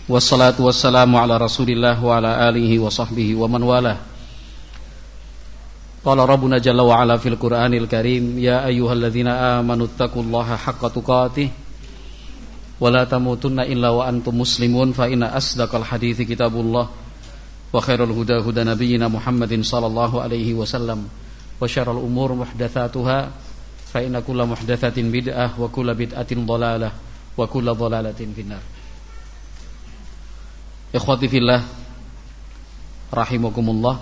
Wassalatu wassalamu ala Rasulillah wa ala alihi wa sahbihi wa man walah. Qala Rabbuna jalla wa ala fil Qur'anil Karim, ya ayyuhalladzina amanu taqullaha haqqa tuqatih wa la tamutunna illa wa antum muslimun, fa inna asdaqal hadithi kitabullah wa khairul huda huda nabiyyina Muhammadin sallallahu alaihi wasallam wa syarrul umur muhdatsatuha fa inna kulla muhdatsatin bid'ah wa kulla bid'atin dhalalah wa kulla dhalalatin finnar. Ikhwati fillah rahimakumullah.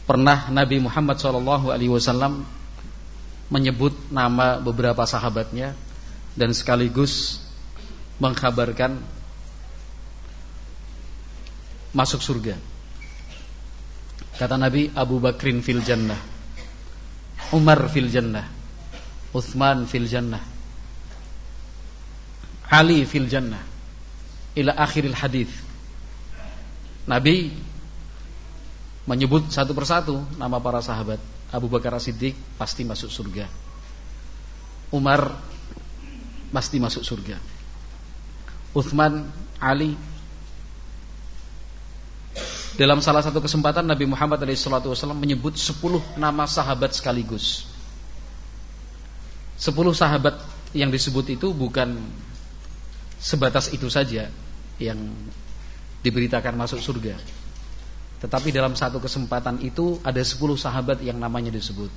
Pernah Nabi Muhammad SAW menyebut nama beberapa sahabatnya dan sekaligus mengkhabarkan masuk surga. Kata Nabi, Abu Bakrin fil jannah, Umar fil jannah, Utsman fil jannah, Ali fil jannah, ila akhiril hadis. Nabi menyebut satu persatu nama para sahabat. Abu Bakar As-Siddiq pasti masuk surga, Umar pasti masuk surga, Utsman, Ali. Dalam salah satu kesempatan Nabi Muhammad SAW menyebut 10 nama sahabat sekaligus. 10 sahabat yang disebut itu bukan sebatas itu saja yang diberitakan masuk surga, tetapi dalam satu kesempatan itu ada 10 sahabat yang namanya disebut.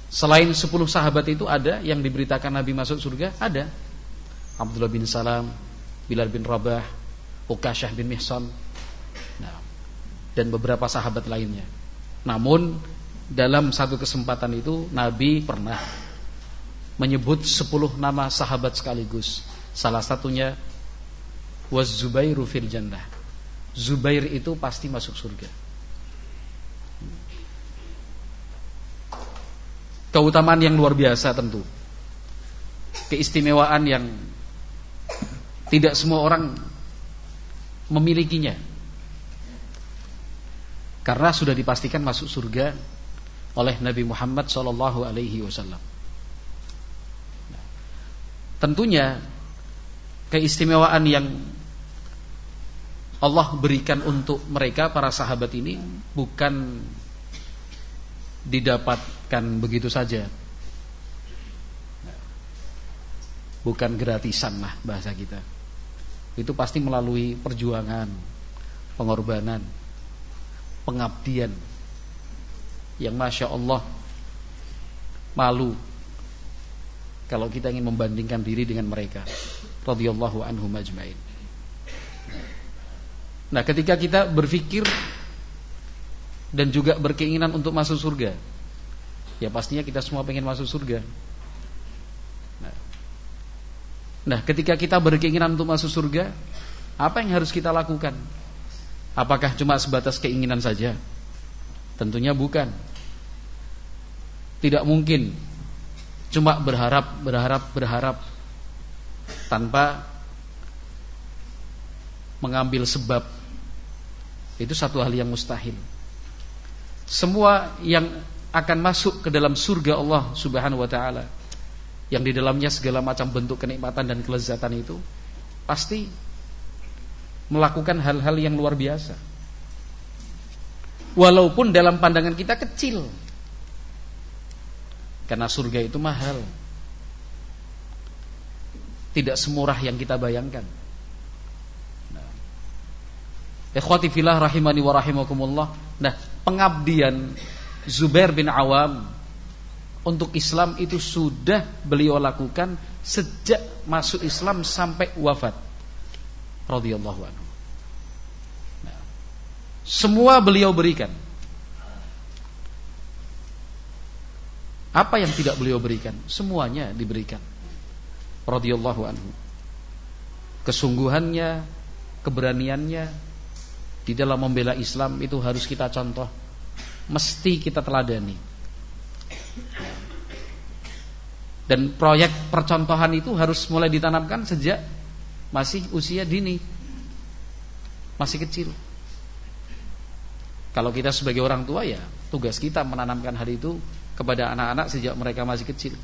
Selain 10 sahabat itu ada yang diberitakan Nabi masuk surga, ada Abdullah bin Salam, Bilal bin Rabah, Uqasyah bin Mihsan, dan beberapa sahabat lainnya. Namun dalam satu kesempatan itu Nabi pernah menyebut 10 nama sahabat sekaligus. Salah satunya Waz-Zubairu fil jannah. Zubair itu pasti masuk surga. Keutamaan yang luar biasa tentu. Keistimewaan yang tidak semua orang memilikinya. Karena sudah dipastikan masuk surga oleh Nabi Muhammad SAW. Tentunya keistimewaan yang Allah berikan untuk mereka para sahabat ini bukan didapatkan begitu saja, bukan gratisan lah bahasa kita. Itu pasti melalui perjuangan, pengorbanan, pengabdian yang Masya Allah malu kalau kita ingin membandingkan diri dengan mereka radhiyallahu anhum ajmain. Nah, ketika kita berpikir dan juga berkeinginan untuk masuk surga, ya pastinya kita semua pengen masuk surga. Nah, ketika kita berkeinginan untuk masuk surga, apa yang harus kita lakukan? Apakah cuma sebatas keinginan saja? Tentunya bukan. Tidak mungkin cuma berharap tanpa mengambil sebab. Itu satu hal yang mustahil. Semua yang akan masuk ke dalam surga Allah Subhanahu wa taala, yang di dalamnya segala macam bentuk kenikmatan dan kelezatan itu, pasti melakukan hal-hal yang luar biasa. Walaupun dalam pandangan kita kecil. Karena surga itu mahal. Tidak semurah yang kita bayangkan. Ikhwati fillah rahimani wa rahimakumullah. Nah, pengabdian Zubair bin Awam untuk Islam itu sudah beliau lakukan sejak masuk Islam sampai wafat radhiyallahu anhu. Nah, semua beliau berikan. Apa yang tidak beliau berikan? Semuanya diberikan radhiyallahu anhu. Kesungguhannya, keberaniannya di dalam membela Islam itu harus kita contoh, mesti kita teladani. Dan proyek percontohan itu harus mulai ditanamkan sejak masih usia dini, masih kecil. Kalau kita sebagai orang tua, ya tugas kita menanamkan hal itu kepada anak-anak sejak mereka masih kecil.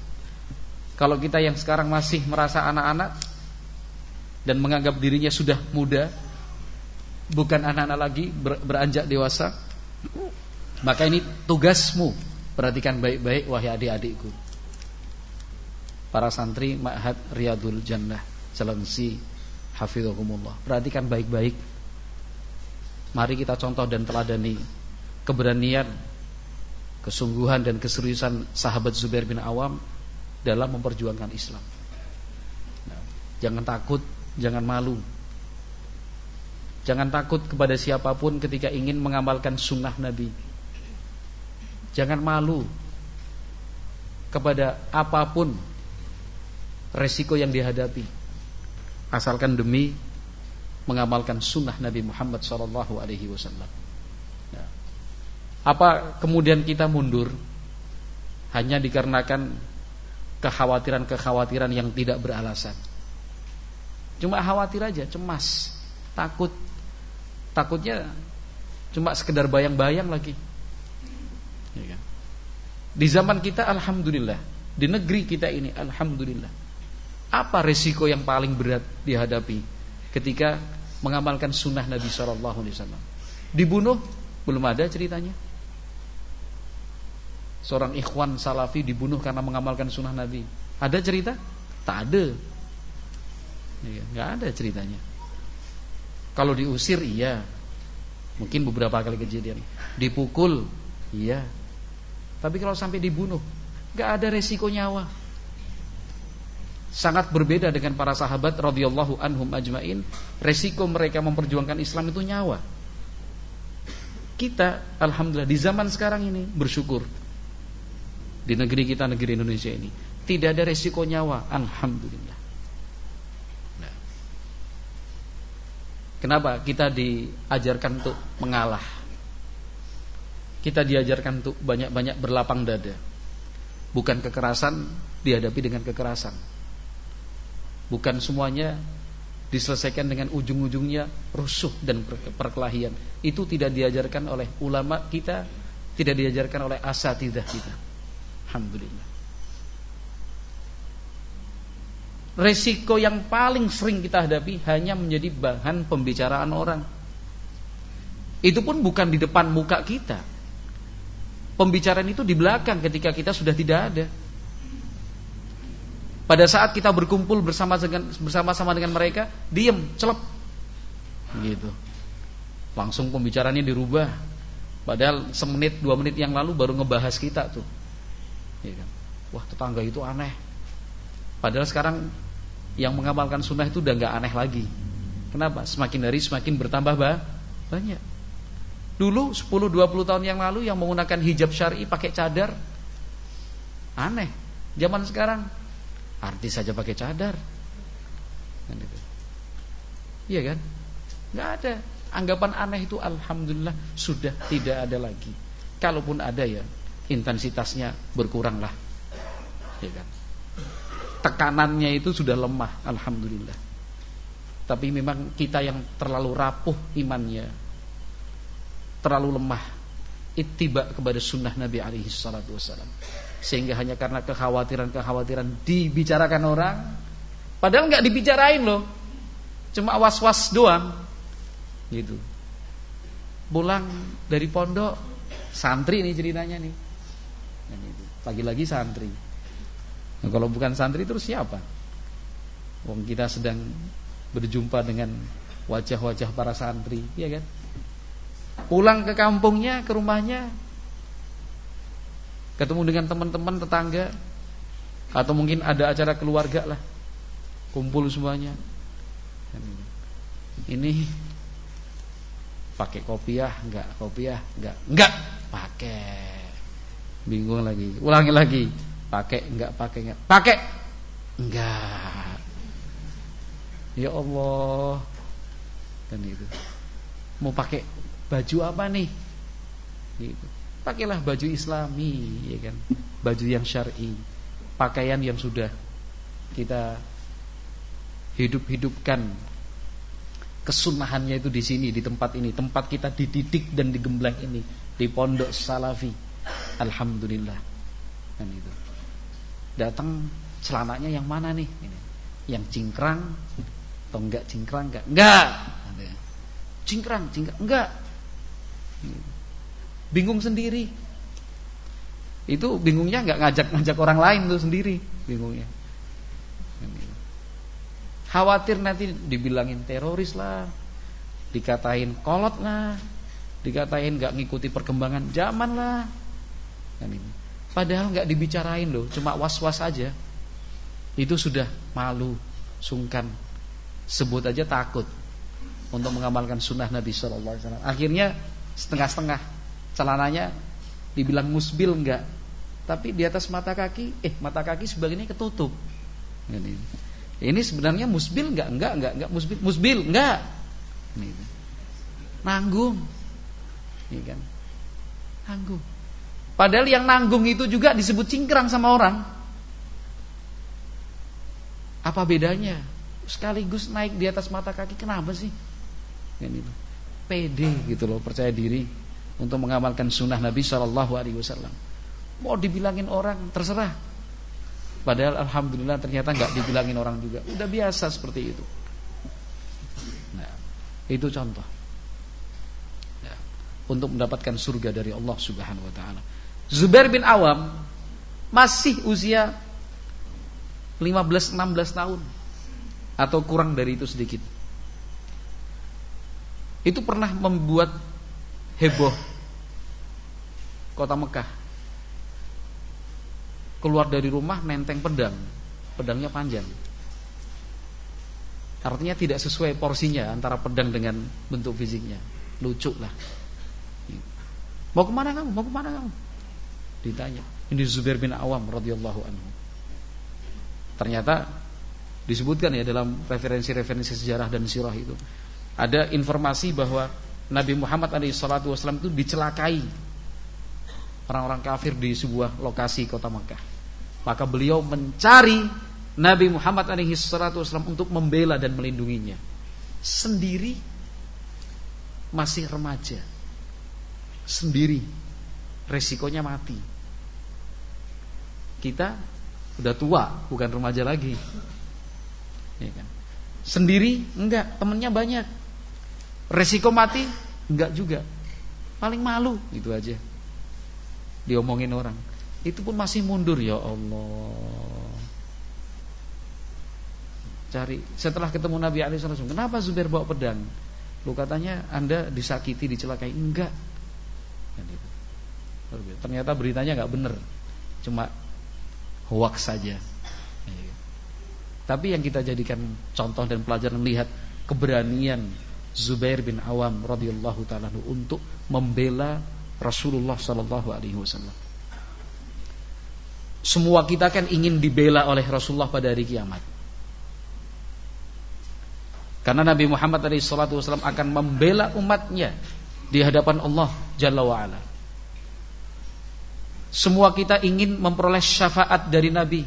Kalau kita yang sekarang masih merasa anak-anak dan menganggap dirinya sudah muda, bukan anak-anak lagi, beranjak dewasa, maka ini tugasmu. Perhatikan baik-baik wahai adik-adikku, para santri Ma'had Riyadul Jannah Cilengsi hafizahumullah. Perhatikan baik-baik. Mari kita contoh dan teladani keberanian, kesungguhan dan keseriusan sahabat Zubair bin Awam dalam memperjuangkan Islam. Nah, jangan takut, jangan malu. Jangan takut kepada siapapun ketika ingin mengamalkan sunnah Nabi. Jangan malu kepada apapun resiko yang dihadapi, asalkan demi mengamalkan sunnah Nabi Muhammad SAW. Nah, apa kemudian kita mundur hanya dikarenakan kekhawatiran-kekhawatiran yang tidak beralasan? Cuma khawatir aja, cemas, takut. Takutnya cuma sekedar bayang-bayang lagi. Ya kan? Di zaman kita alhamdulillah, di negeri kita ini alhamdulillah, apa resiko yang paling berat dihadapi ketika mengamalkan sunnah Nabi SAW? Dibunuh? Belum ada ceritanya. Seorang ikhwan salafi dibunuh karena mengamalkan sunnah Nabi. Ada cerita? Tak ada. Ya, nggak ada ceritanya. Kalau diusir iya, mungkin beberapa kali kejadian. Dipukul iya. Tapi kalau sampai dibunuh, nggak ada resiko nyawa. Sangat berbeda dengan para sahabat radhiyallahu anhum ajmain. Resiko mereka memperjuangkan Islam itu nyawa. Kita alhamdulillah di zaman sekarang ini bersyukur, di negeri kita, negeri Indonesia ini tidak ada resiko nyawa, alhamdulillah. Nah, kenapa? Kita diajarkan untuk mengalah. Kita diajarkan untuk banyak-banyak berlapang dada. Bukan kekerasan dihadapi dengan kekerasan. Bukan semuanya diselesaikan dengan ujung-ujungnya rusuh dan perkelahian. Itu tidak diajarkan oleh ulama kita, tidak diajarkan oleh asatidzah kita. Alhamdulillah. Resiko yang paling sering kita hadapi hanya menjadi bahan pembicaraan orang. Itu pun bukan di depan muka kita. Pembicaraan itu di belakang ketika kita sudah tidak ada. Pada saat kita berkumpul bersama-sama dengan mereka, diam, celep, gitu. Langsung pembicaraannya dirubah. Padahal semenit 2 menit yang lalu baru ngebahas kita tuh. Ya kan? Wah, tetangga itu aneh. Padahal sekarang yang mengamalkan sunnah itu udah nggak aneh lagi. Kenapa? Semakin hari semakin bertambah banyak. Dulu 10-20 tahun yang lalu yang menggunakan hijab syar'i pakai cadar aneh. Zaman sekarang artis saja pakai cadar. Kan itu. Iya kan? Nggak ada. Anggapan aneh itu alhamdulillah sudah tidak ada lagi. Kalaupun ada ya intensitasnya berkurang lah. Ya kan? Tekanannya itu sudah lemah alhamdulillah. Tapi memang kita yang terlalu rapuh imannya, terlalu lemah ittiba kepada sunnah Nabi alaihi salatu wassalam, sehingga hanya karena kekhawatiran dibicarakan orang, padahal nggak dibicarain loh, cuma was-was doang gitu. Pulang dari pondok, santri nih ceritanya nih, dan itu lagi-lagi santri. Nah, kalau bukan santri terus siapa? Wong kita sedang berjumpa dengan wajah-wajah para santri, iya kan? Pulang ke kampungnya, ke rumahnya, ketemu dengan teman-teman tetangga, atau mungkin ada acara keluarga lah, kumpul semuanya. Ini pakai kopiah enggak pakai, bingung lagi, ulangi lagi, pakai enggak, ya Allah. Dan itu mau pakai baju apa nih? Gitu. Pakailah baju Islami, ya kan? Baju yang syar'i, pakaian yang sudah kita hidup-hidupkan kesunahannya itu di sini, di tempat ini, tempat kita dididik dan digembleng ini, di pondok salafi. Alhamdulillah. Dan itu datang celananya yang mana nih? Ini. Yang cingkrang atau enggak cingkrang enggak? Enggak. Cingkrang enggak. Bingung sendiri. Itu bingungnya enggak ngajak orang lain tuh sendiri, bingungnya. Khawatir nanti dibilangin teroris lah, dikatain kolot lah, dikatain enggak ngikuti perkembangan zaman lah. Kan ini. Padahal enggak dibicarain loh, cuma was-was aja. Itu sudah malu, sungkan. Sebut aja takut untuk mengamalkan sunnah Nabi sallallahu alaihi wasallam. Akhirnya setengah-setengah, celananya dibilang musbil enggak, tapi di atas mata kaki sebagiannya ketutup. Ini sebenarnya musbil enggak musbil enggak. Nanggung. Ini kan. Nanggung. Padahal yang nanggung itu juga disebut cingkrang sama orang. Apa bedanya? Sekaligus naik di atas mata kaki, kenapa sih? Pede gitu loh, percaya diri untuk mengamalkan sunnah Nabi sallallahu alaihi wasallam. Mau dibilangin orang terserah. Padahal alhamdulillah ternyata enggak dibilangin orang juga. Udah biasa seperti itu. Nah, itu contoh. Ya, untuk mendapatkan surga dari Allah Subhanahu wa taala. Zubair bin Awam masih usia 15-16 tahun atau kurang dari itu sedikit. Itu pernah membuat heboh kota Mekah. Keluar dari rumah nenteng pedang. Pedangnya panjang. Artinya tidak sesuai porsinya antara pedang dengan bentuk fisiknya. Lucu lah. Mau kemana kamu? Ditanya. Ini Zubair bin Awam radhiyallahu anhu. Ternyata disebutkan ya dalam referensi-referensi sejarah dan sirah itu, ada informasi bahwa Nabi Muhammad SAW itu dicelakai orang-orang kafir di sebuah lokasi kota Makkah. Maka beliau mencari Nabi Muhammad SAW untuk membela dan melindunginya. Sendiri, masih remaja, sendiri, resikonya mati. Kita udah tua, bukan remaja lagi. Ya kan? Sendiri enggak, temennya banyak. Resiko mati enggak juga. Paling malu gitu aja. Diomongin orang. Itu pun masih mundur, ya Allah. Cari setelah ketemu Nabi SAW, kenapa Zubair bawa pedang? Lu katanya Anda disakiti, dicelakai. Enggak. Ternyata beritanya enggak benar. Cuma hoax saja. Tapi yang kita jadikan contoh dan pelajaran, melihat keberanian Zubair bin Awam radhiyallahu ta'ala untuk membela Rasulullah sallallahu alaihi wasallam. Semua kita kan ingin dibela oleh Rasulullah pada hari kiamat. Karena Nabi Muhammad SAW akan membela umatnya di hadapan Allah Jalla wa'ala. Semua kita ingin memperoleh syafaat dari Nabi.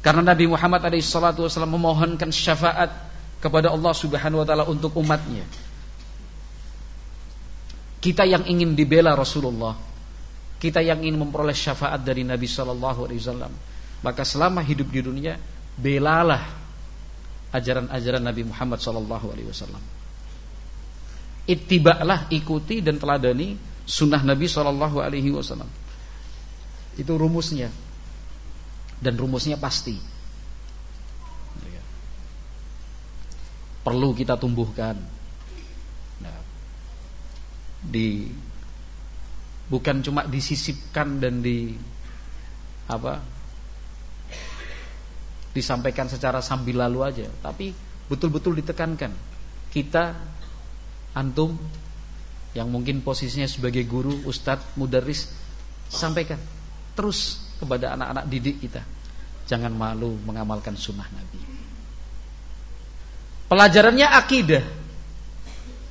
Karena Nabi Muhammad SAW memohonkan syafaat kepada Allah Subhanahu wa taala untuk umatnya. Kita yang ingin dibela Rasulullah, kita yang ingin memperoleh syafaat dari Nabi sallallahu alaihi wasallam, maka selama hidup di dunia belalah ajaran-ajaran Nabi Muhammad sallallahu alaihi wasallam. Ittiba'lah, ikuti dan teladani sunnah Nabi sallallahu alaihi wasallam. Itu rumusnya. Dan rumusnya pasti. Perlu kita tumbuhkan. Nah, bukan cuma disisipkan dan disampaikan secara sambil lalu aja, tapi betul-betul ditekankan. Kita, antum yang mungkin posisinya sebagai guru, ustadz, mudarris, sampaikan terus kepada anak-anak didik kita. Jangan malu mengamalkan sunnah Nabi. Pelajarannya akidah,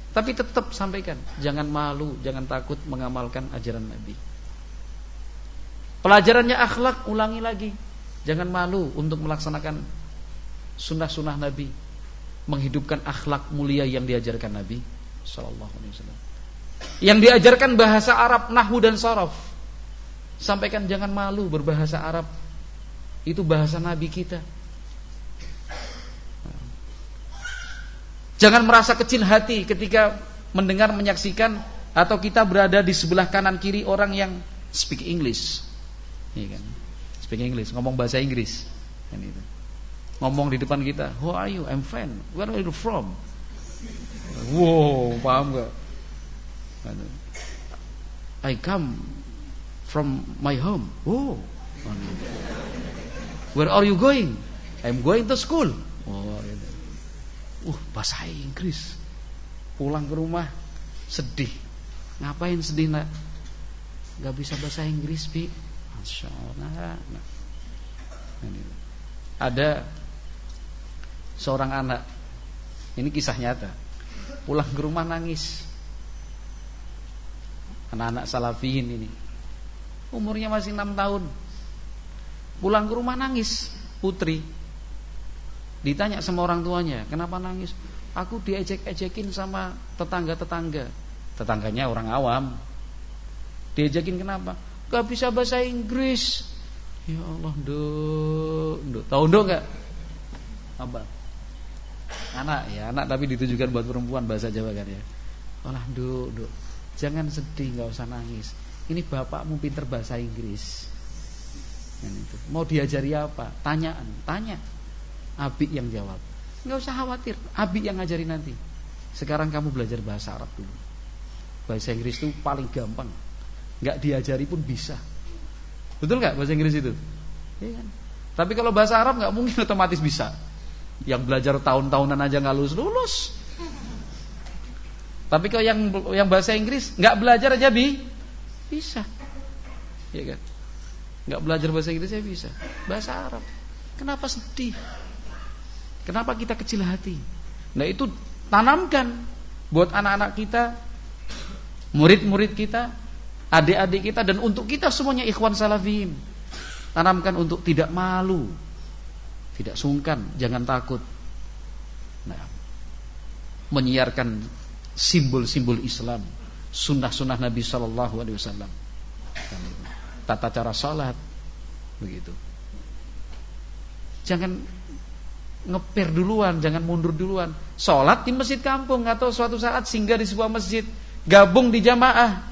tapi tetap sampaikan. Jangan malu, jangan takut mengamalkan ajaran Nabi. Pelajarannya akhlak, ulangi lagi. Jangan malu untuk melaksanakan sunnah-sunnah Nabi, menghidupkan akhlak mulia yang diajarkan Nabi sallallahu alaihi wasallam. Yang diajarkan bahasa Arab, nahwu dan sharaf. Sampaikan jangan malu berbahasa Arab. Itu bahasa Nabi kita. Jangan merasa kecil hati ketika mendengar, menyaksikan, atau kita berada di sebelah kanan kiri orang yang speak English. Iya kan? Speak English, ngomong bahasa Inggris. Kan itu. Ngomong di depan kita, "Who are you? I'm fine. Where are you from?" Wow, paham gak? "I come from my home." Oh. "Where are you going?" "I'm going to school." Oh, gitu. Bahasa Inggris. Pulang ke rumah sedih. Ngapain sedih, nak? Gak bisa bahasa Inggris, Bi. Masya Allah. Ada seorang anak, ini kisah nyata, pulang ke rumah nangis. Anak-anak salafiyin ini, umurnya masih 6 tahun. Pulang ke rumah nangis, putri. Ditanya sama orang tuanya, "Kenapa nangis?" "Aku diejek-ejekin sama tetangga-tetangga." Tetangganya orang awam. Diejekin kenapa? "Gak bisa bahasa Inggris." Ya Allah, Nduk. Tahu Nduk enggak? Apa? Anak ya, anak tapi ditujukan buat perempuan, bahasa Jawa kan ya. "Alah, Nduk. Jangan sedih, enggak usah nangis. Ini bapakmu pinter bahasa Inggris." Itu. Mau diajari apa? Tanya. Abi yang jawab. Enggak usah khawatir, Abi yang ngajari nanti. Sekarang kamu belajar bahasa Arab dulu. Bahasa Inggris itu paling gampang. Enggak diajari pun bisa. Betul enggak bahasa Inggris itu? Iya kan? Tapi kalau bahasa Arab enggak mungkin otomatis bisa. Yang belajar tahun-tahunan aja enggak lulus. Tapi kalau yang bahasa Inggris enggak belajar aja bisa. Iya kan? Enggak belajar bahasa Inggris aja bisa. Bahasa Arab. Kenapa sedih? Kenapa kita kecil hati? Nah, itu tanamkan buat anak-anak kita, murid-murid kita, adik-adik kita, dan untuk kita semuanya ikhwan salafiyin. Tanamkan untuk tidak malu, tidak sungkan, jangan takut. Nah, menyiarkan simbol-simbol Islam, sunnah-sunnah Nabi SAW, tata cara salat, begitu. Jangan ngeper duluan, jangan mundur duluan. Salat di masjid kampung atau suatu saat singgah di sebuah masjid, gabung di jamaah.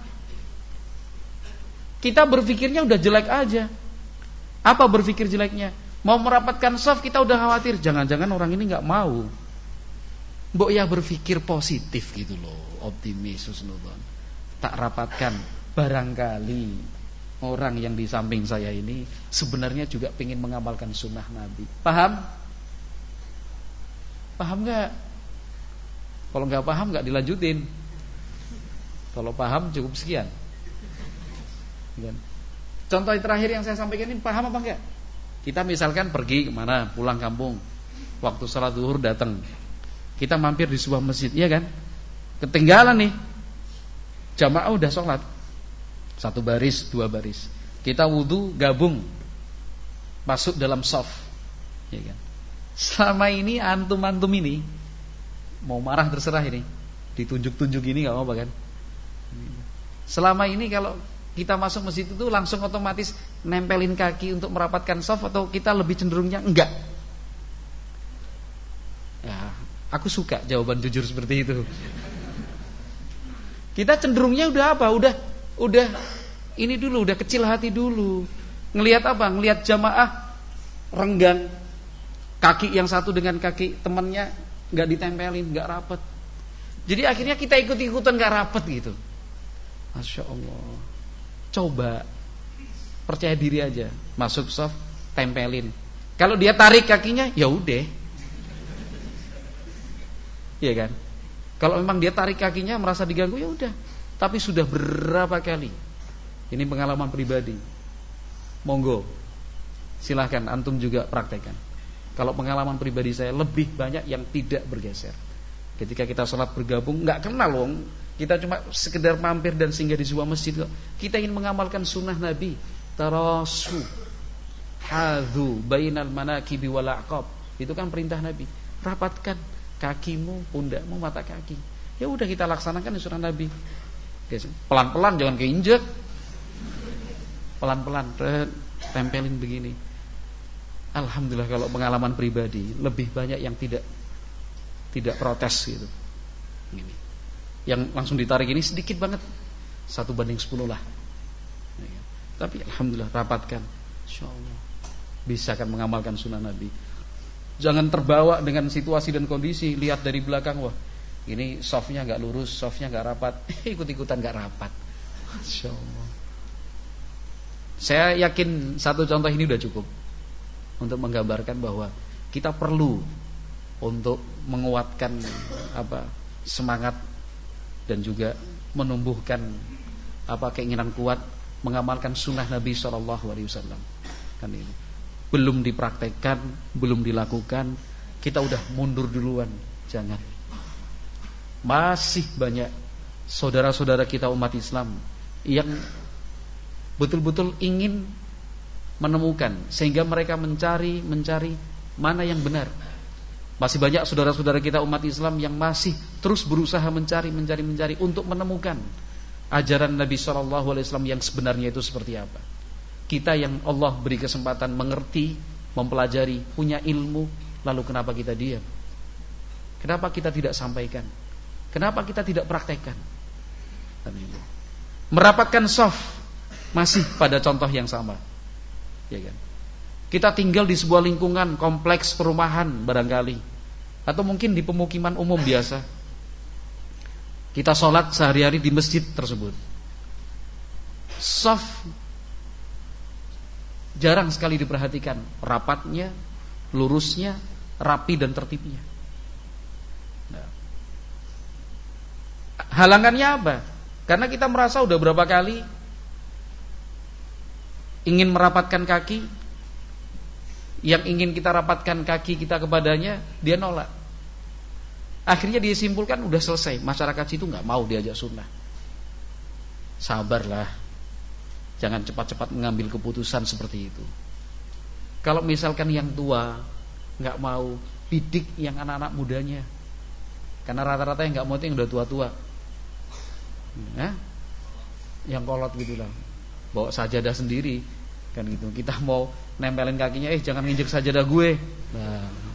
Kita berpikirnya udah jelek aja. Apa berpikir jeleknya? Mau merapatkan shaf kita udah khawatir, jangan-jangan orang ini nggak mau. Mbok ya berpikir positif gitu loh, optimis, husnudzon. Tak rapatkan, barangkali orang yang di samping saya ini sebenarnya juga ingin mengamalkan sunnah Nabi. Paham? Paham gak? Kalau gak paham gak dilanjutin. Kalau paham cukup sekian. Contoh terakhir yang saya sampaikan ini, paham apa enggak? Kita misalkan pergi kemana, pulang kampung, waktu salat zuhur datang, kita mampir di sebuah masjid, iya kan? Ketinggalan nih, jamaah udah sholat, 1 baris, 2 baris, kita wudu gabung, masuk dalam shaf, iya kan? Selama ini antum-antum ini mau marah terserah ini, ditunjuk-tunjuk ini nggak apa-apa kan? Selama ini kalau kita masuk masjid itu langsung otomatis nempelin kaki untuk merapatkan shaf, atau kita lebih cenderungnya enggak? Ya, aku suka jawaban jujur seperti itu. Kita cenderungnya udah apa? Udah ini dulu, udah kecil hati dulu. Ngelihat apa? Ngelihat jamaah renggang, kaki yang satu dengan kaki temannya nggak ditempelin, nggak rapet. Jadi akhirnya kita ikut-ikutan nggak rapet gitu. Masya Allah. Coba percaya diri aja, masuk shaf, tempelin. Kalau dia tarik kakinya, ya udah. Iya kan? Kalau memang dia tarik kakinya merasa diganggu, ya udah. Tapi sudah berapa kali? Ini pengalaman pribadi. Monggo, silahkan antum juga praktekkan. Kalau pengalaman pribadi saya, lebih banyak yang tidak bergeser. Ketika kita sholat bergabung, nggak kenal wong, kita cuma sekedar mampir dan singgah di sebuah masjid kok. Kita ingin mengamalkan sunnah Nabi. Tarasu hadhu bainal manakibi wal aqab. Itu kan perintah Nabi. Rapatkan kakimu, pundakmu, mata kaki. Ya udah kita laksanakan di sunnah Nabi. Pelan-pelan, jangan keinjek. Pelan-pelan, tempelin begini. Alhamdulillah kalau pengalaman pribadi lebih banyak yang tidak protes gitu. Gini. Yang langsung ditarik ini sedikit banget, 1:10 lah. Tapi alhamdulillah rapatkan, insyaallah bisa kan mengamalkan sunnah Nabi. Jangan terbawa dengan situasi dan kondisi, lihat dari belakang, wah ini softnya nggak lurus, softnya nggak rapat, ikut-ikutan nggak rapat. Insyaallah. Saya yakin satu contoh ini udah cukup untuk menggambarkan bahwa kita perlu untuk menguatkan semangat dan juga menumbuhkan keinginan kuat mengamalkan sunnah Nabi SAW. Kan ini belum dipraktekkan, belum dilakukan, kita udah mundur duluan. Jangan. Masih banyak saudara-saudara kita umat Islam yang betul-betul ingin menemukan, sehingga mereka mencari mana yang benar. Masih banyak saudara-saudara kita umat Islam yang masih terus berusaha mencari untuk menemukan ajaran Nabi SAW yang sebenarnya itu seperti apa. Kita yang Allah beri kesempatan mengerti, mempelajari, punya ilmu, lalu kenapa kita diam? Kenapa kita tidak sampaikan? Kenapa kita tidak praktekkan? Merapatkan shaf masih pada contoh yang sama, ya kan? Kita tinggal di sebuah lingkungan kompleks perumahan barangkali, atau mungkin di pemukiman umum biasa. Kita sholat sehari-hari di masjid tersebut. Shaf jarang sekali diperhatikan, rapatnya, lurusnya, rapi dan tertibnya. Nah, halangannya apa? Karena kita merasa udah berapa kali ingin merapatkan kaki, yang ingin kita rapatkan kaki kita kepadanya, dia nolak. Akhirnya dia simpulkan udah selesai, masyarakat situ nggak mau diajak sunnah. Sabarlah, jangan cepat-cepat mengambil keputusan seperti itu. Kalau misalkan yang tua nggak mau, bidik yang anak-anak mudanya. Karena rata-rata yang nggak mau itu yang udah tua-tua, yang kolot gitu lah, bawa sajadah sendiri, kan gitu. Kita mau nempelin kakinya, jangan nginjek sajadah gue. Nah,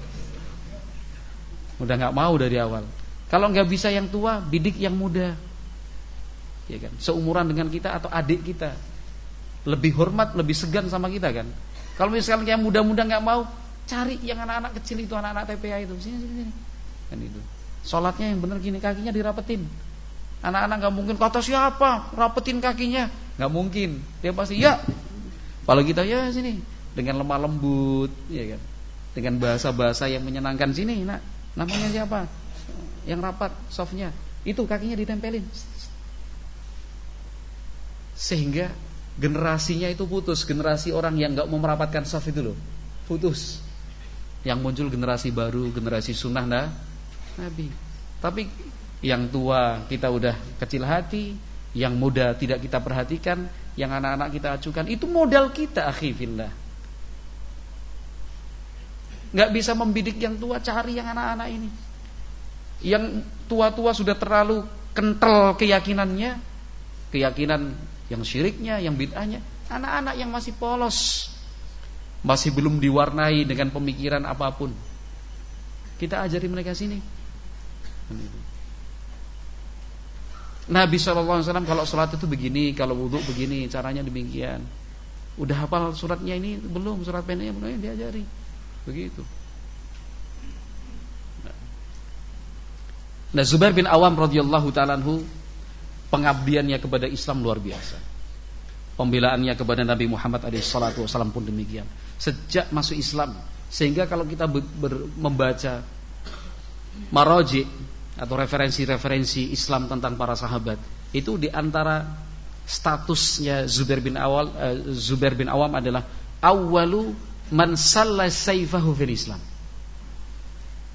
udah nggak mau dari awal. Kalau nggak bisa yang tua, bidik yang muda, ya kan, seumuran dengan kita atau adik kita, lebih hormat, lebih segan sama kita kan. Kalau misalkan yang muda-muda nggak mau, cari yang anak-anak kecil itu, anak-anak TPA itu, sini, kan itu. Sholatnya yang benar gini, kakinya dirapetin. Anak-anak nggak mungkin kata siapa rapetin kakinya, nggak mungkin. Dia pasti ya. Kalau kita ya sini dengan lemah lembut, ya kan, dengan bahasa-bahasa yang menyenangkan, sini nak, namanya siapa? Yang rapat softnya, itu kakinya ditempelin. Sehingga generasinya itu putus, generasi orang yang nggak mau merapatkan soft itu loh, putus. Yang muncul generasi baru, generasi sunnah Nabi. Tapi yang tua kita udah kecil hati, yang muda tidak kita perhatikan, yang anak-anak kita acukan. Itu modal kita, akhi fillah. Nggak bisa membidik yang tua, cari yang anak-anak ini. Yang tua-tua sudah terlalu kental keyakinannya, keyakinan yang syiriknya, yang bid'ahnya. Anak-anak yang masih polos, masih belum diwarnai dengan pemikiran apapun, kita ajari mereka sini. Nabi SAW kalau sholat itu begini, kalau wudhu begini, caranya demikian. Udah hafal suratnya ini belum, surat pendeknya belum, diajari. Begitu. Nah, Zubair bin Awam radhiyallahu ta'ala anhu, pengabdiannya kepada Islam luar biasa. Pembelaannya kepada Nabi Muhammad SAW pun demikian. Sejak masuk Islam, sehingga kalau kita membaca maraji atau referensi-referensi Islam tentang para sahabat, itu di antara statusnya Zubair bin Awam adalah awwalu man salla sayfahu fil Islam.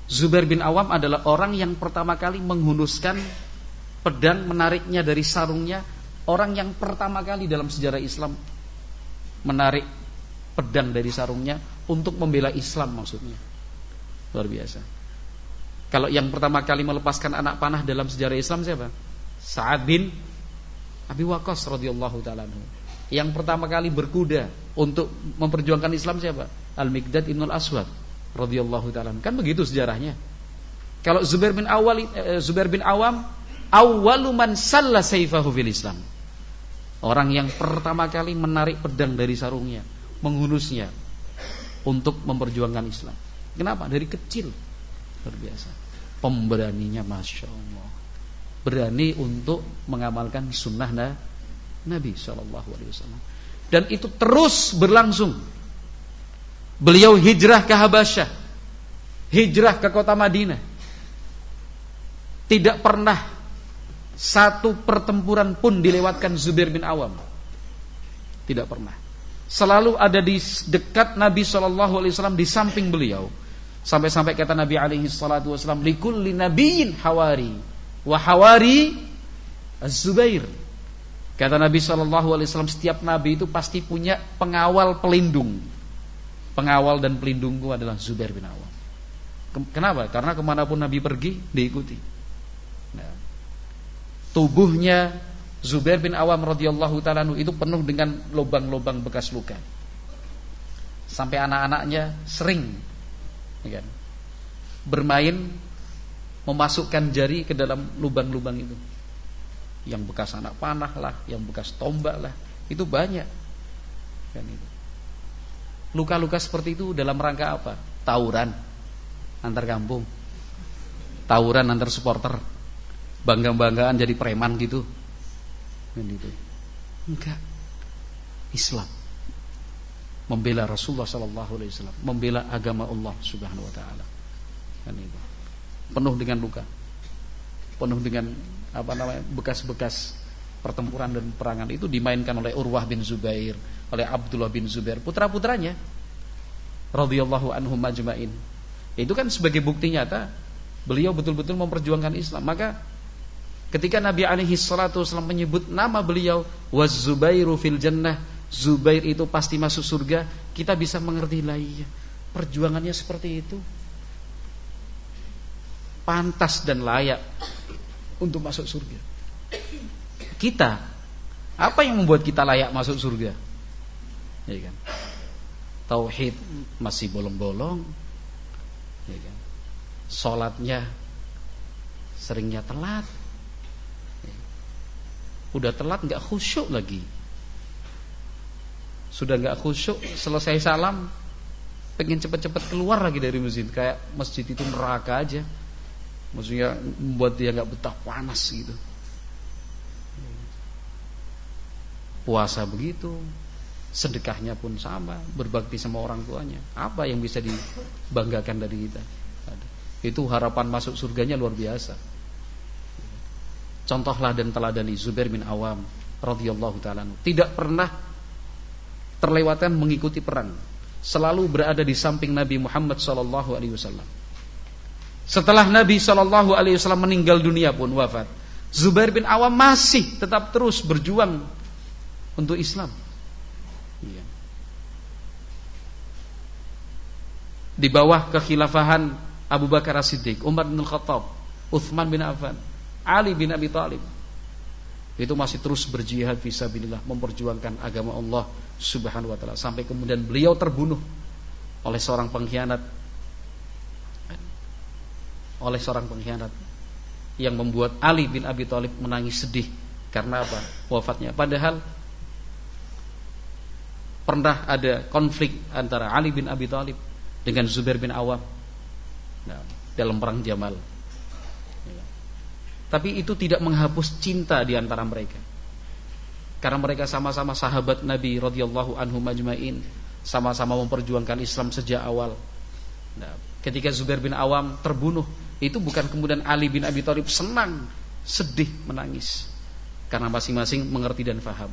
Zubair bin Awam adalah orang yang pertama kali menghunuskan pedang, menariknya dari sarungnya. Orang yang pertama kali dalam sejarah Islam menarik pedang dari sarungnya untuk membela Islam, maksudnya. Luar biasa. Kalau yang pertama kali melepaskan anak panah dalam sejarah Islam siapa? Sa'ad bin Abi Waqqas radhiyallahu ta'ala anhu. Yang pertama kali berkuda untuk memperjuangkan Islam siapa? Al-Miqdad ibn al-Aswad radhiyallahu ta'ala. Kan begitu sejarahnya. Kalau Zubair bin Awam awwalu man salla sayfahu fil Islam. Orang yang pertama kali menarik pedang dari sarungnya, menghunusnya untuk memperjuangkan Islam. Kenapa? Dari kecil. Luar biasa. Pemberaninya Masya Allah. Berani untuk mengamalkan sunnah Nabi SAW. Dan itu terus berlangsung. Beliau hijrah ke Habasyah, hijrah ke kota Madinah. Tidak pernah satu pertempuran pun dilewatkan Zubair bin Awam. Tidak pernah. Selalu ada di dekat Nabi SAW, di samping beliau. Sampai-sampai kata Nabi SAW, likulli nabiyyin hawari wa hawari Az-Zubair. Kata Nabi SAW, setiap nabi itu pasti punya pengawal pelindung. Pengawal dan pelindungku adalah Zubair bin Awam. Kenapa? Karena kemanapun Nabi pergi, diikuti. Nah, tubuhnya Zubair bin Awam radhiyallahu ta'ala itu penuh dengan lubang-lubang bekas luka. Sampai anak-anaknya sering kan, bermain memasukkan jari ke dalam lubang-lubang itu. Yang bekas anak panah lah, yang bekas tombak lah, itu banyak. Kan itu. Luka-luka seperti itu dalam rangka apa? Tawuran antar kampung, tawuran antar supporter, bangga-banggaan jadi preman gitu. Kan itu. Enggak. Islam membela Rasulullah SAW, membela agama Allah Subhanahu Wa Taala. Kan itu. Penuh dengan luka, penuh dengan bekas-bekas pertempuran dan perangan. Itu dimainkan oleh Urwah bin Zubair, oleh Abdullah bin Zubair, putra-putranya radhiyallahu anhum majma'in. Itu kan sebagai bukti nyata beliau betul-betul memperjuangkan Islam. Maka ketika Nabi SAW menyebut nama beliau, waz-Zubairu fil jannah, Zubair itu pasti masuk surga, kita bisa mengerti lah, iya, perjuangannya seperti itu, pantas dan layak untuk masuk surga. Kita, apa yang membuat kita layak masuk surga? Ya kan? Tauhid masih bolong-bolong, ya kan? Salatnya seringnya telat, udah telat nggak khusyuk lagi, sudah nggak khusyuk, selesai salam pengen cepet-cepet keluar lagi dari masjid, kayak masjid itu neraka aja. Maksudnya membuat dia nggak betah, panas gitu. Puasa begitu, sedekahnya pun sama, berbakti sama orang tuanya. Apa yang bisa dibanggakan dari kita? Itu harapan masuk surganya luar biasa. Contohlah dan teladani Zubair bin Awam radhiyallahu ta'ala, tidak pernah terlewatkan mengikuti perang, selalu berada di samping Nabi Muhammad SAW. Setelah Nabi SAW meninggal dunia pun wafat, Zubair bin Awam masih tetap terus berjuang untuk Islam. Iya. Di bawah kekhilafahan Abu Bakar As-Siddiq, Umar bin Khattab, Utsman bin Affan, Ali bin Abi Thalib, itu masih terus berjihad fisabilillah, memperjuangkan agama Allah Subhanahu wa ta'ala, sampai kemudian beliau terbunuh oleh seorang pengkhianat, yang membuat Ali bin Abi Thalib menangis sedih. Karena apa? Wafatnya. Padahal pernah ada konflik antara Ali bin Abi Thalib dengan Zubair bin Awam dalam perang Jamal. Tapi itu tidak menghapus cinta di antara mereka, karena mereka sama-sama sahabat Nabi radhiyallahu anhum ajmain, sama-sama memperjuangkan Islam sejak awal. Ketika Zubair bin Awam terbunuh, itu bukan kemudian Ali bin Abi Thalib senang, sedih, menangis, karena masing-masing mengerti dan faham.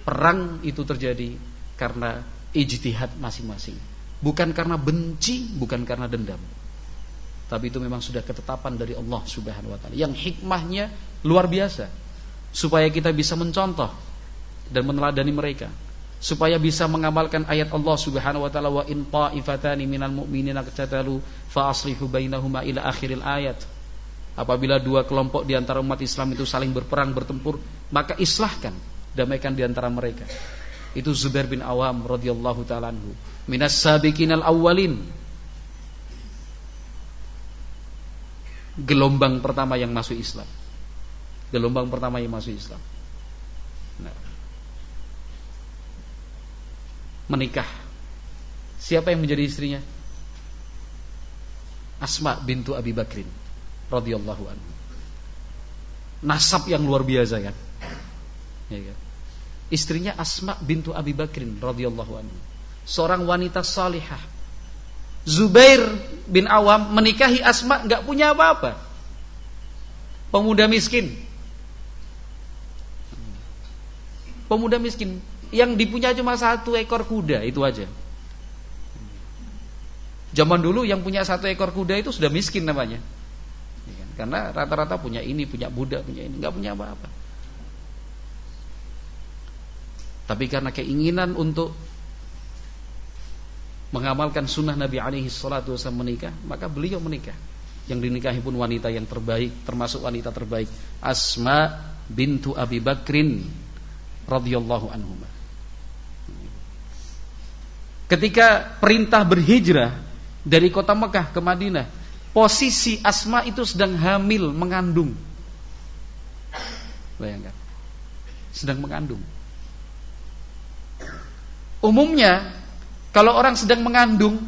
Perang itu terjadi karena ijtihad masing-masing, bukan karena benci, bukan karena dendam. Tapi itu memang sudah ketetapan dari Allah Subhanahu wa ta'ala, yang hikmahnya luar biasa, supaya kita bisa mencontoh dan meneladani mereka, supaya bisa mengamalkan ayat Allah Subhanahu wa ta'ala, wa in ta'ifatani minal mu'minina qatatalu fa aslihu bainahuma ila akhiril ayat. Apabila dua kelompok di antara umat Islam itu saling berperang, bertempur, maka islahkan, damaikan di antara mereka. Itu Zubair bin Awam radhiyallahu ta'ala anhu, minas sabiqinal awwalin, gelombang pertama yang masuk Islam. Gelombang pertama yang masuk Islam. Nah, menikah. Siapa yang menjadi istrinya? Asma bintu Abi Bakrin radhiyallahu anhu. Nasab yang luar biasa kan? Ya kan? Istrinya Asma bintu Abi Bakrin radhiyallahu anhu, seorang wanita salihah. Zubair bin Awam menikahi Asma enggak punya apa-apa. Pemuda miskin. Pemuda miskin yang dipunya cuma 1 ekor kuda, itu aja. Zaman dulu yang punya 1 ekor kuda itu sudah miskin namanya. Karena rata-rata punya ini, punya budak, punya ini, enggak punya apa-apa. Tapi karena keinginan untuk mengamalkan sunnah Nabi alaihi salatu wasallam menikah, maka beliau menikah. Yang dinikahi pun wanita yang terbaik, termasuk wanita terbaik, Asma bintu Abi Bakrin radhiyallahu anhuma. Ketika perintah berhijrah dari kota Mekah ke Madinah, posisi Asma itu sedang hamil, mengandung. Bayangkan, sedang mengandung. Umumnya kalau orang sedang mengandung,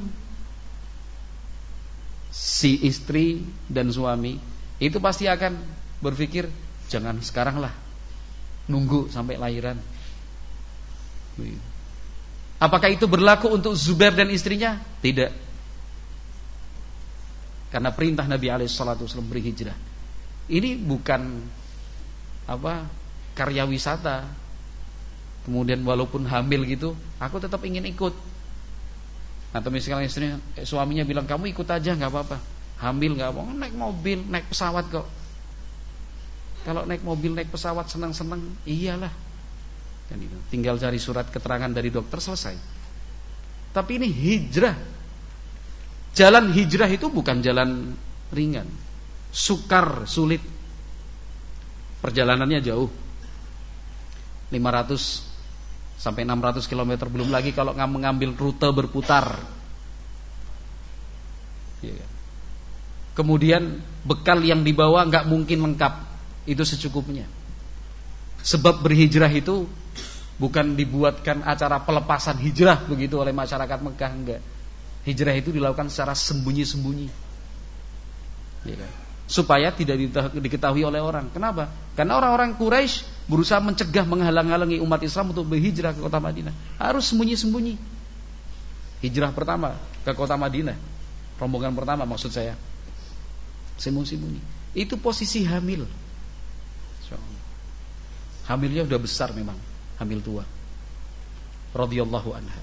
si istri dan suami itu pasti akan berpikir, jangan sekarang lah, nunggu sampai lahiran. Apakah itu berlaku untuk Zubair dan istrinya? Tidak. Karena perintah Nabi alaihissalatu wasallam berhijrah. Ini bukan karya wisata. Kemudian walaupun hamil gitu, aku tetap ingin ikut. Atau misalnya istrinya, suaminya bilang, kamu ikut aja, nggak apa-apa. Hamil nggak apa, naik mobil, naik pesawat kok. Kalau naik mobil, naik pesawat senang-senang, iyalah. Dan itu tinggal cari surat keterangan dari dokter, selesai. Tapi ini hijrah. Jalan hijrah itu bukan jalan ringan, sukar, sulit. Perjalanannya jauh, 500 sampai 600 km, belum lagi kalau mengambil rute berputar. Kemudian bekal yang dibawa nggak mungkin lengkap, itu secukupnya. Sebab berhijrah itu bukan dibuatkan acara pelepasan hijrah begitu oleh masyarakat Mekah, enggak. Hijrah itu dilakukan secara sembunyi-sembunyi, supaya tidak diketahui oleh orang. Kenapa? Karena orang-orang Quraisy berusaha mencegah, menghalang-halangi umat Islam untuk berhijrah ke kota Madinah. Harus sembunyi-sembunyi. Hijrah pertama ke kota Madinah, rombongan pertama maksud saya, sembunyi-sembunyi. Itu posisi hamil. Hamilnya udah besar memang, hamil tua. Radhiyallahu anha.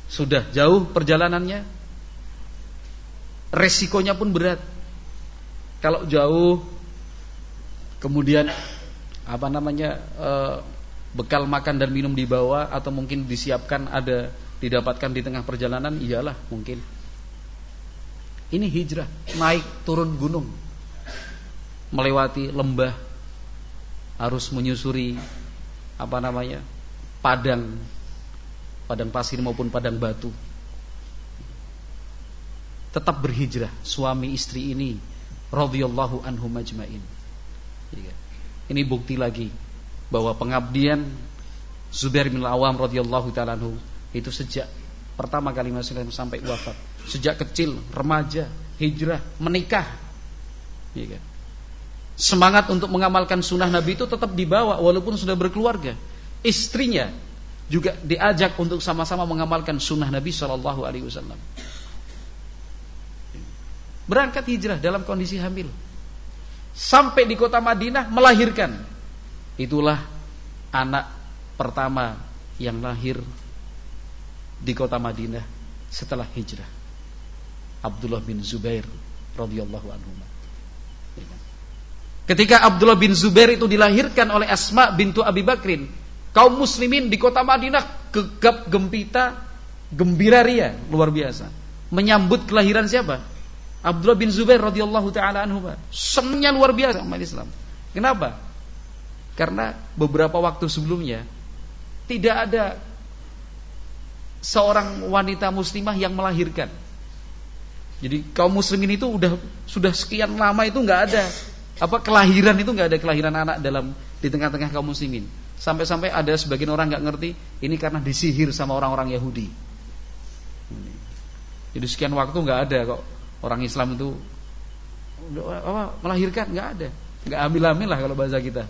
Sudah jauh perjalanannya, resikonya pun berat. Kalau jauh, kemudian bekal makan dan minum dibawa, atau mungkin disiapkan, ada didapatkan di tengah perjalanan, iyalah mungkin. Ini hijrah, naik turun gunung, melewati lembah, harus menyusuri padang pasir maupun padang batu. Tetap berhijrah suami istri ini radhiyallahu anhum ajmain. Ini bukti lagi bahwa pengabdian Zubair bin Awam radhiyallahu ta'ala anhu itu sejak pertama kali masuk Islam sampai wafat, sejak kecil, remaja, hijrah, menikah. Semangat untuk mengamalkan sunnah Nabi itu tetap dibawa walaupun sudah berkeluarga. Istrinya juga diajak untuk sama-sama mengamalkan sunnah Nabi sallallahu alaihi wasallam. Berangkat hijrah dalam kondisi hamil, sampai di kota Madinah melahirkan. Itulah anak pertama yang lahir di kota Madinah setelah hijrah, Abdullah bin Zubair radhiyallahu anhu. Ketika Abdullah bin Zubair itu dilahirkan oleh Asma bintu Abi Bakrin, kaum muslimin di kota Madinah gegap gempita, gembira ria, luar biasa, menyambut kelahiran siapa? Abdullah bin Zubair radhiyallahu taala anhu. Senangnya luar biasa umat Islam. Kenapa? Karena beberapa waktu sebelumnya tidak ada seorang wanita muslimah yang melahirkan. Jadi kaum muslimin itu sudah sekian lama itu nggak ada kelahiran, itu nggak ada kelahiran anak di tengah-tengah kaum muslimin. Sampai-sampai ada sebagian orang nggak ngerti ini karena disihir sama orang-orang Yahudi. Jadi sekian waktu nggak ada kok orang Islam itu melahirkan, nggak ada, nggak hamil-hamil lah kalau bahasa kita.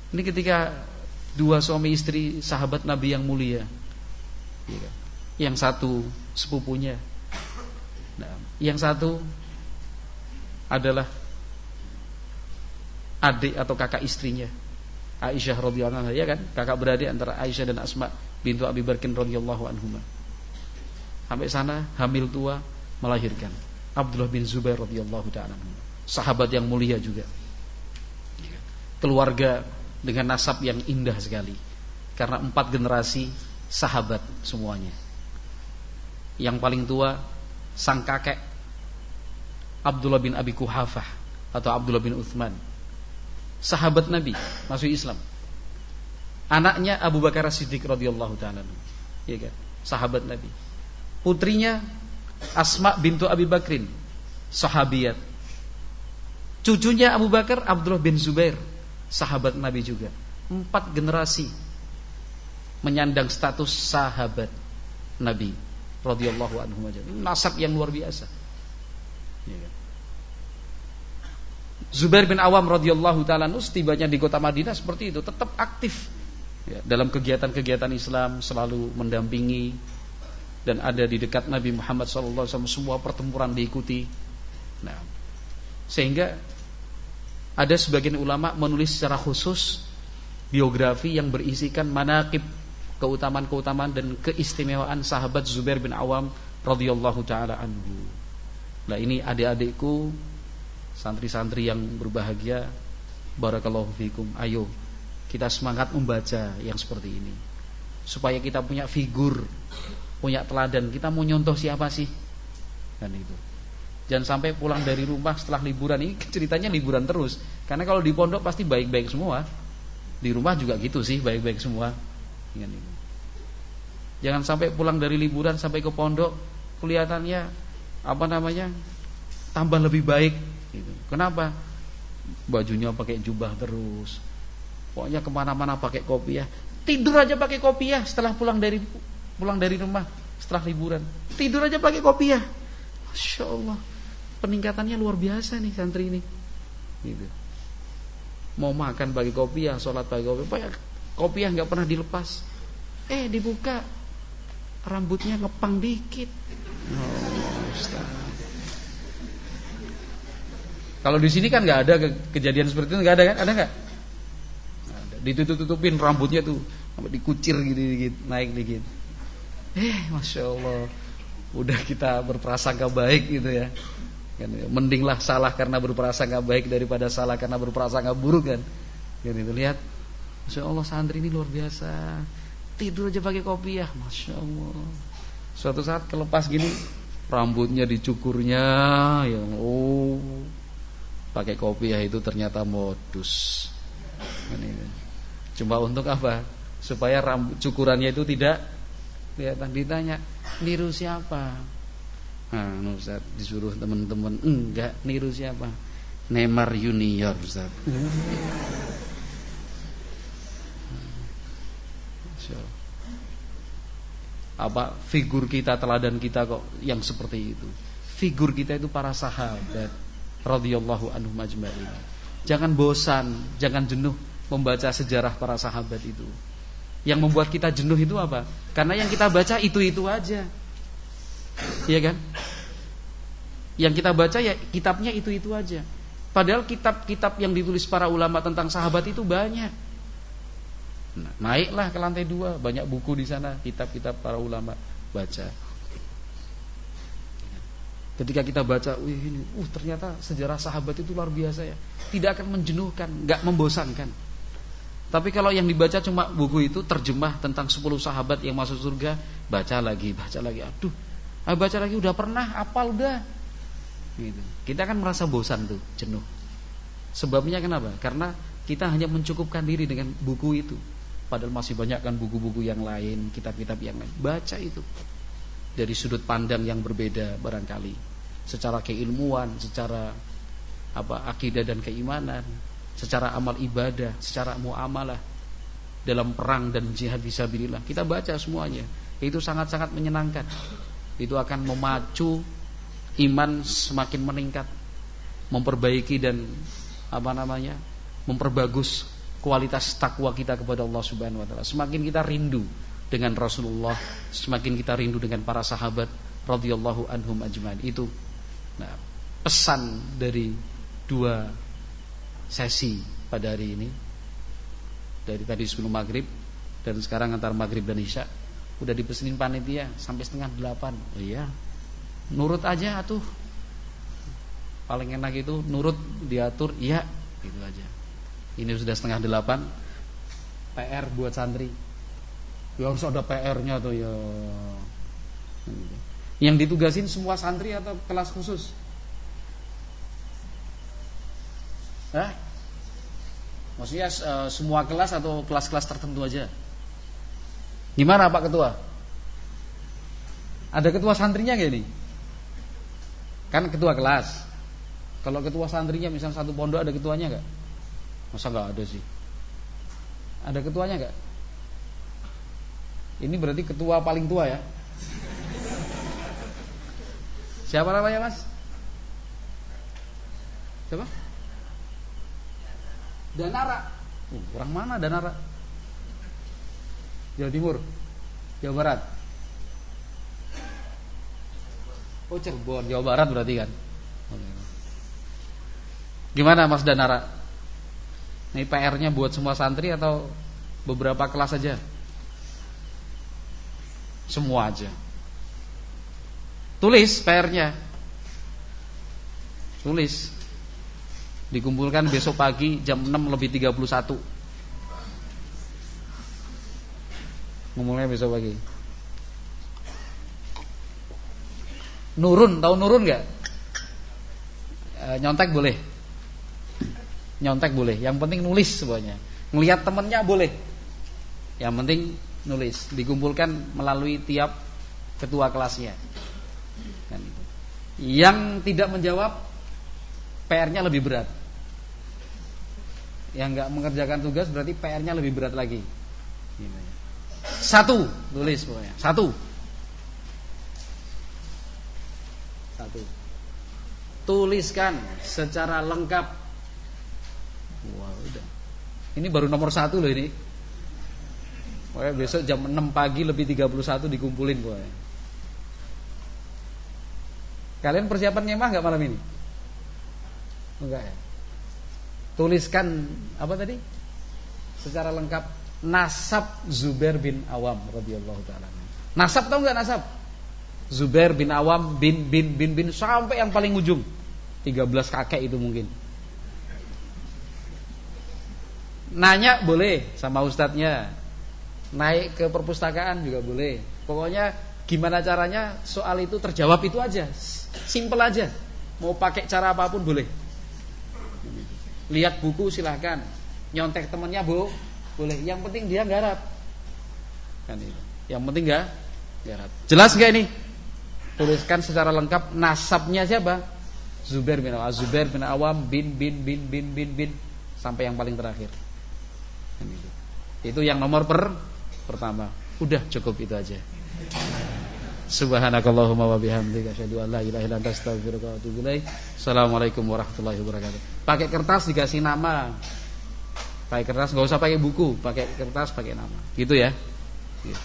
Ini ketika dua suami istri sahabat Nabi yang mulia, yang satu sepupunya, yang satu adalah adik atau kakak istrinya, Aisyah radhiyallahu anha, ya kan, kakak beradik antara Aisyah dan Asma bintu Abi Bakrin radhiyallahu anhuma. Sampai sana hamil tua melahirkan Abdullah bin Zubair radhiyallahu ta'ala anhu, sahabat yang mulia juga. Keluarga dengan nasab yang indah sekali karena 4 generasi sahabat semuanya. Yang paling tua sang kakek Abdullah bin Abi Quhafah atau Abdullah bin Uthman, sahabat Nabi, masuk Islam. Anaknya Abu Bakar As-Siddiq radhiyallahu ta'ala anhu, ya kan, sahabat Nabi. Putrinya Asma bintu Abi Bakrin, sahabiyat. Cucunya Abu Bakar Abdullah bin Zubair, sahabat Nabi juga. 4 generasi menyandang status sahabat Nabi radhiyallahu anhu aja. Nasab yang luar biasa. Zubair bin Awam radhiyallahu ta'ala anhu setibanya di kota Madinah seperti itu, tetap aktif dalam kegiatan-kegiatan Islam, selalu mendampingi dan ada di dekat Nabi Muhammad sallallahu alaihi wasallam, semua pertempuran diikuti. Nah, sehingga ada sebagian ulama menulis secara khusus biografi yang berisikan manaqib, keutamaan-keutamaan dan keistimewaan sahabat Zubair bin Awam radhiyallahu taala anhu. Nah, ini adik-adikku, santri-santri yang berbahagia, barakallahu fikum. Ayo kita semangat membaca yang seperti ini supaya kita punya figur, punya teladan. Kita mau nyontoh siapa sih? Kan itu. Jangan sampai pulang dari rumah setelah liburan, ini ceritanya liburan terus. Karena kalau di pondok pasti baik-baik semua. Di rumah juga gitu sih, baik-baik semua. Jangan sampai pulang dari liburan sampai ke pondok kelihatannya tambah lebih baik gitu. Kenapa? Bajunya pakai jubah terus, pokoknya kemana-mana pakai kopiah. Tidur aja pakai kopiah setelah pulang dari rumah setelah liburan. Tidur aja pakai kopiah. Masya Allah, peningkatannya luar biasa nih santri ini gitu. Mau makan pakai kopiah, sholat pakai kopiah, kopiah nggak pernah dilepas. Dibuka rambutnya ngepang dikit. Kalau di sini kan nggak ada kejadian seperti itu, nggak ada kan? Ada nggak? Ditutup-tutupin rambutnya tuh sampai dikucir gitu, naik dikit. Masya Allah, udah kita berprasangka baik gitu ya. Mendinglah salah karena berprasangka baik daripada salah karena berprasangka buruk kan. Gitu, lihat, Masya Allah, santri ini luar biasa. Tidur aja pakai kopiah, Masya Allah. Suatu saat kelepas gini, rambutnya dicukurnya, ya pakai kopiah itu ternyata modus. Cuma untuk apa? Supaya rambut cukurannya itu tidak kelihatan. Ditanya, niru siapa? Ustaz disuruh teman-teman, enggak, niru siapa? Neymar Junior, Ustaz. Apa figur kita, teladan kita kok yang seperti itu? Figur kita itu para sahabat radhiyallahu anhum ajma'in. Jangan bosan, jangan jenuh membaca sejarah para sahabat itu. Yang membuat kita jenuh itu apa? Karena yang kita baca itu-itu aja. Iya kan? Yang kita baca ya kitabnya itu-itu aja. Padahal kitab-kitab yang ditulis para ulama tentang sahabat itu banyak. Nah, naiklah ke lantai 2, banyak buku di sana, kitab-kitab para ulama, baca. Ketika kita baca, ternyata sejarah sahabat itu luar biasa ya. Tidak akan menjenuhkan, enggak membosankan. Tapi kalau yang dibaca cuma buku itu terjemah tentang 10 sahabat yang masuk surga, baca lagi. Aduh, baca lagi udah pernah, hafal udah. Gitu. Kita kan merasa bosan tuh, jenuh. Sebabnya kenapa? Karena Kita hanya mencukupkan diri dengan buku itu. Padahal masih banyak kan buku-buku yang lain, kitab-kitab yang lain. Baca itu dari sudut pandang yang berbeda barangkali, secara keilmuan, secara akidah dan keimanan, secara amal ibadah, secara muamalah, dalam perang dan jihad fisabilillah. Kita baca semuanya. Itu sangat-sangat menyenangkan. Itu akan memacu iman semakin meningkat, memperbaiki dan memperbagus kualitas takwa kita kepada Allah Subhanahu wa taala. Semakin kita rindu dengan Rasulullah, semakin kita rindu dengan para sahabat radhiyallahu anhum ajmain. Itu pesan dari 2 sesi pada hari ini. Dari tadi sebelum maghrib dan sekarang antar maghrib dan isya. Udah dipesenin panitia sampai 7:30. Oh iya, nurut aja atuh. Paling enak itu nurut, diatur, iya, gitu aja. Ini sudah 7:30. PR buat santri. Ya harus ada PR-nya tuh ya. Yang ditugasin semua santri atau kelas khusus? Maksudnya semua kelas atau kelas-kelas tertentu aja? Gimana Pak Ketua? Ada ketua santrinya gak ini? Kan ketua kelas. Kalau ketua santrinya misalnya satu pondok ada ketuanya gak? Masa gak ada sih? Ada ketuanya gak? Ini berarti ketua paling tua ya? Siapa namanya Mas? Siapa? Danara. Orang mana Danara? Jawa Timur, Jawa Barat. Oh Cirebon, Jawa Barat berarti kan. Gimana Mas Danara? Ini PR-nya buat semua santri atau beberapa kelas saja? Semua aja. Tulis PR-nya. Tulis. Dikumpulkan besok pagi jam 6:31. Ngomongnya besok pagi. Nurun, tahu nurun gak? Nyontek boleh. Nyontek boleh. Yang penting nulis semuanya. Ngelihat temennya boleh. Yang penting nulis. Dikumpulkan melalui tiap ketua kelasnya. Kan itu. Yang tidak menjawab, PR-nya lebih berat. Yang nggak mengerjakan tugas berarti PR-nya lebih berat lagi. 1, tulis pokoknya. 1. Tuliskan secara lengkap. Wah, udah. Ini baru nomor 1 loh ini. Pokoknya besok jam 6 pagi lebih 31 dikumpulin pokoknya. Kalian persiapan nyemah nggak malam ini? Enggak ya. Tuliskan apa tadi? Secara lengkap nasab Zubair bin Awam radhiyallahu taala. Nasab tahu enggak nasab? Zubair bin Awam bin sampai yang paling ujung. 13 kakek itu mungkin. Nanya boleh sama ustadznya. Naik ke perpustakaan juga boleh. Pokoknya gimana caranya soal itu terjawab itu aja. Simple aja. Mau pakai cara apapun boleh. Lihat buku silahkan. Nyontek temennya boleh. Yang penting dia garap. Kan itu. Yang penting garap. Jelas gak ini? Tuliskan secara lengkap nasabnya siapa? Zubair bin Awam. Zubair bin Awam bin sampai yang paling terakhir. Kan itu. Itu yang nomor pertama. Udah cukup itu aja. Subhanakallahumma wa bihamdika asyhadu an la ilaha illa anta astaghfiruka wa atubu ilaik. Assalamualaikum warahmatullahi wabarakatuh. Pakai kertas dikasih nama. Pakai kertas, enggak usah pakai buku, pakai kertas, pakai nama. Gitu ya. Gitu.